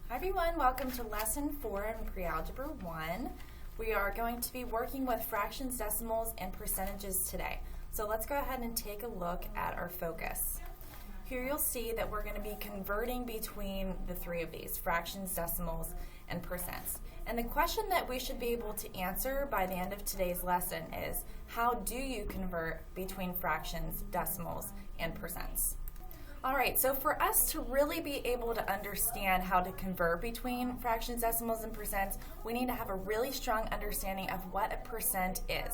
Hi everyone, welcome to Lesson 4 in Pre-Algebra 1. We are going to be working with fractions, decimals, and percentages today. So let's go ahead and take a look at our focus. Here you'll see that we're going to be converting between the three of these, fractions, decimals, and percents. And the question that we should be able to answer by the end of today's lesson is, how do you convert between fractions, decimals, and percents? Alright, so for us to really be able to understand how to convert between fractions, decimals, and percents, we need to have a really strong understanding of what a percent is.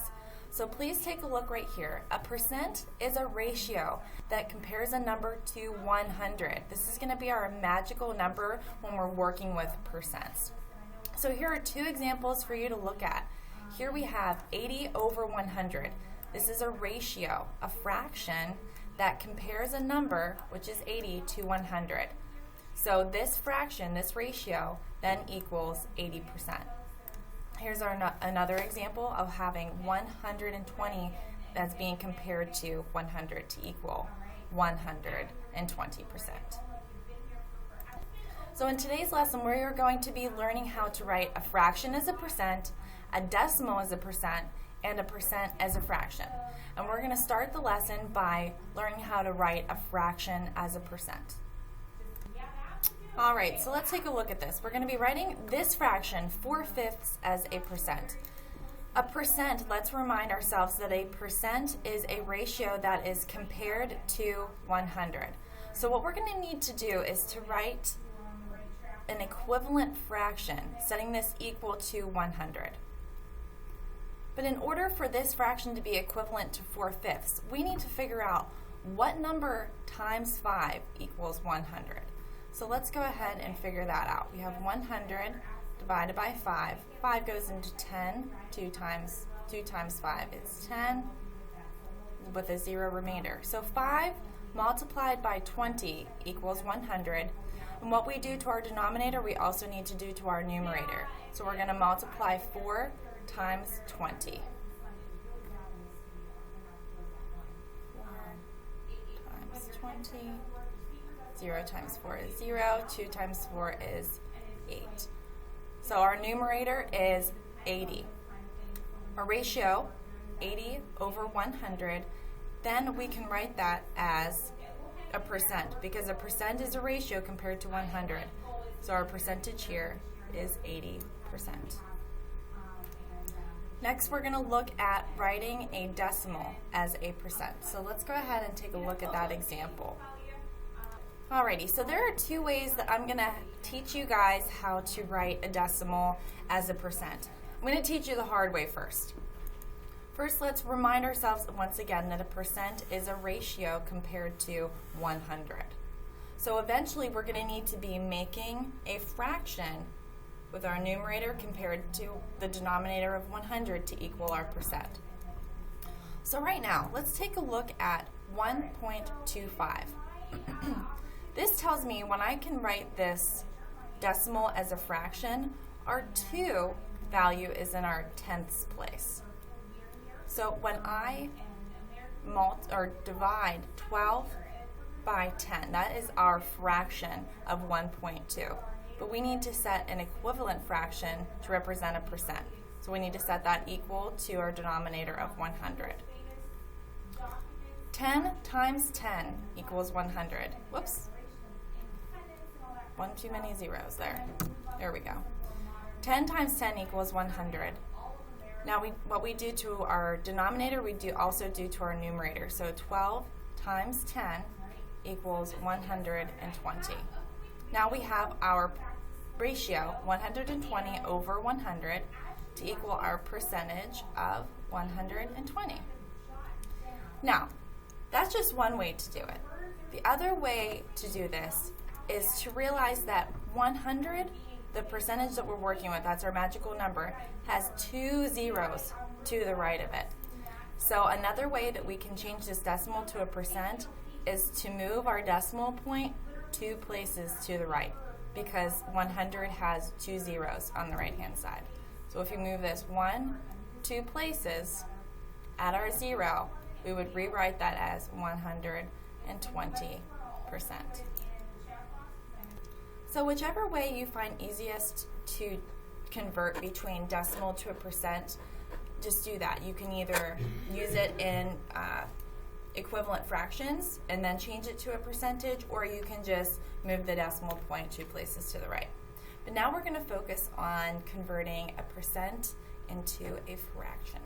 So please take a look right here. A percent is a ratio that compares a number to 100. This is going to be our magical number when we're working with percents. So here are two examples for you to look at. Here we have 80 over 100. This is a ratio, a fraction, that compares a number, which is 80, to 100. So this fraction, this ratio, then equals 80%. Here's another example of having 120 that's being compared to 100 to equal 120%. So in today's lesson, we are going to be learning how to write a fraction as a percent, a decimal as a percent, and a percent as a fraction. And we're going to start the lesson by learning how to write a fraction as a percent. Alright, so let's take a look at this. We're going to be writing this fraction, 4/5, as a percent. A percent, let's remind ourselves that a percent is a ratio that is compared to 100. So what we're going to need to do is to write an equivalent fraction, setting this equal to 100. But in order for this fraction to be equivalent to 4/5, we need to figure out what number times 5 equals 100. So let's go ahead and figure that out. We have 100 divided by 5. 5 goes into 10. 2 times 5 is 10 with a 0 remainder. So 5 multiplied by 20 equals 100. And what we do to our denominator, we also need to do to our numerator. So we're going to multiply 4 times 20. 4 times 20. 0 times 4 is 0. 2 times 4 is 8. So our numerator is 80. Our ratio, 80 over 100, then we can write that as a percent because a percent is a ratio compared to 100. So our percentage here is 80%. Next, we're going to look at writing a decimal as a percent. So let's go ahead and take a look at that example. Alrighty, so there are two ways that I'm going to teach you guys how to write a decimal as a percent. I'm going to teach you the hard way first. First, let's remind ourselves once again that a percent is a ratio compared to 100. So eventually, we're going to need to be making a fraction with our numerator compared to the denominator of 100 to equal our percent. So right now, let's take a look at 1.25. This tells me when I can write this decimal as a fraction, our 2 value is in our tenths place. So when I divide 12 by 10, that is our fraction of 1.2. But we need to set an equivalent fraction to represent a percent. So we need to set that equal to our denominator of 100. 10 times 10 equals 100. Whoops. One too many zeros there. There we go. 10 times 10 equals 100. Now what we do to our denominator, we also do to our numerator. So 12 times 10 equals 120. Now we have our ratio, 120 over 100, to equal our percentage of 120. Now, that's just one way to do it. The other way to do this is to realize that 100, the percentage that we're working with, that's our magical number, has 2 zeros to the right of it. So another way that we can change this decimal to a percent is to move our decimal point 2 places to the right, because 100 has 2 zeros on the right hand side. So if you move this 2 places at our 0, we would rewrite that as 120%. So whichever way you find easiest to convert between decimal to a percent, just do that. You can either use it in equivalent fractions and then change it to a percentage, or you can just move the decimal point 2 places to the right. But now we're going to focus on converting a percent into a fraction.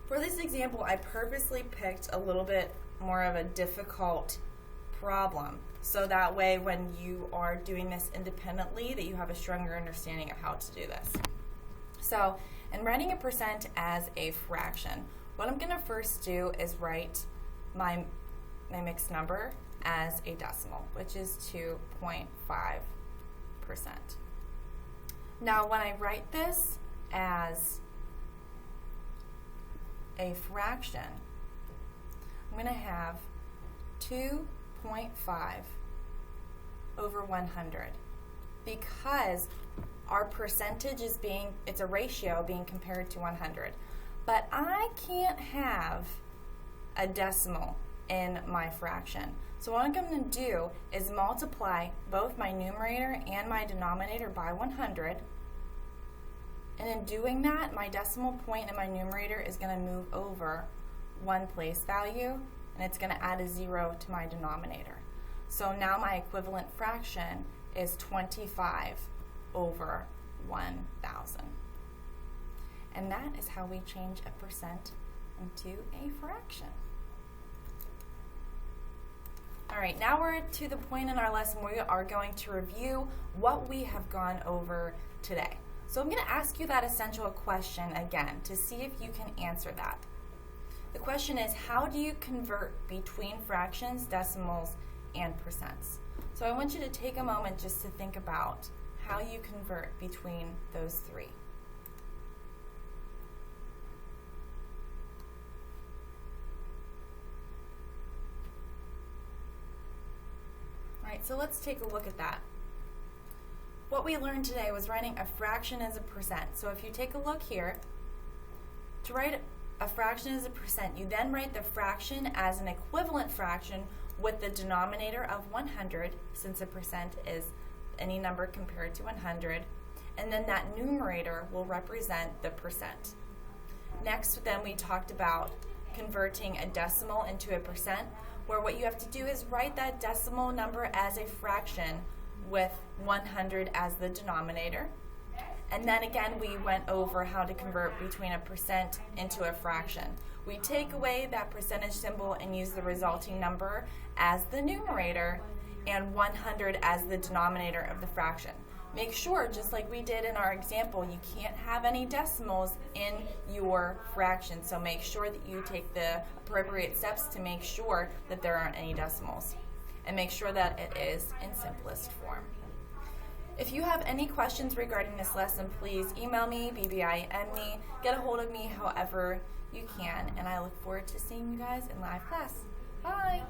For this example, I purposely picked a little bit more of a difficult problem, so that way when you are doing this independently, that you have a stronger understanding of how to do this. So in writing a percent as a fraction, what I'm going to first do is write my mixed number as a decimal, which is 2.5%. Now when I write this as a fraction, I'm going to have 2.5 over 100, because our percentage is it's a ratio being compared to 100. But I can't have a decimal in my fraction. So what I'm going to do is multiply both my numerator and my denominator by 100. And in doing that, my decimal point in my numerator is going to move over one place value, and it's going to add a 0 to my denominator. So now my equivalent fraction is 25 over 1,000. And that is how we change a percent into a fraction. All right, now we're to the point in our lesson where we are going to review what we have gone over today. So I'm going to ask you that essential question again to see if you can answer that. The question is, how do you convert between fractions, decimals, and percents? So I want you to take a moment just to think about how you convert between those three. All right, so let's take a look at that. What we learned today was writing a fraction as a percent. So if you take a look here, to write a fraction as a percent, you then write the fraction as an equivalent fraction with the denominator of 100, since a percent is any number compared to 100, and then that numerator will represent the percent. Next, then we talked about converting a decimal into a percent, where what you have to do is write that decimal number as a fraction with 100 as the denominator. And then again, we went over how to convert between a percent into a fraction. We take away that percentage symbol and use the resulting number as the numerator and 100 as the denominator of the fraction. Make sure, just like we did in our example, you can't have any decimals in your fraction. So make sure that you take the appropriate steps to make sure that there aren't any decimals. And make sure that it is in simplest form. If you have any questions regarding this lesson, please email me, BBIN me, get a hold of me however you can, and I look forward to seeing you guys in live class. Bye!